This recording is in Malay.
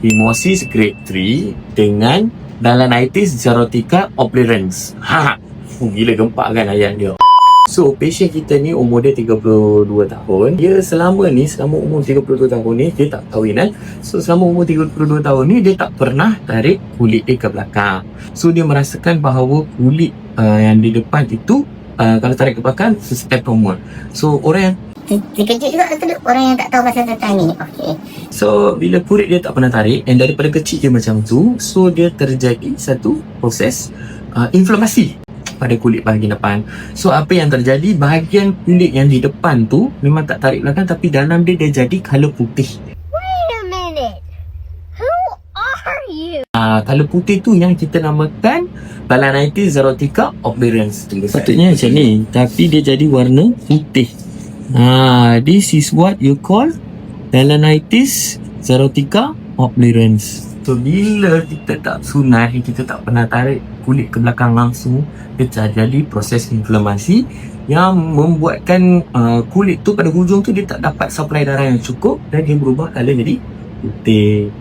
Phimosis grade 3 dengan Balanitis xerotica obliterans. Gila gempak kan ayat dia. So, patient kita ni umur dia 32 tahun. Dia selama umur 32 tahun ni, dia tak kahwin kan. So, selama umur 32 tahun ni, dia tak pernah tarik kulit dia ke belakang. So, dia merasakan bahawa kulit yang di depan itu, kalau tarik ke belakang, abnormal. So, orang yang terkejut juga tu orang yang tak tahu pasal tentang ni. Okay. So, bila kulit dia tak pernah tarik, and daripada kecil dia macam tu, so dia terjadi satu proses inflamasi pada kulit bahagian depan. So, apa yang terjadi, bahagian kulit yang di depan tu memang tak tarik belakang, tapi dalam dia jadi color putih. Wait a minute. Who are you? Color putih tu yang kita namakan Balanitis xerotica obliterans. Patutnya macam ni, tapi dia jadi warna putih. This is what you call Balanitis xerotica obliterans. So, bila kita tak sunat, kita tak pernah tarik kulit ke belakang langsung, dia terjadi proses inflamasi yang membuatkan kulit tu pada hujung tu dia tak dapat supply darah yang cukup dan dia berubah color jadi putih.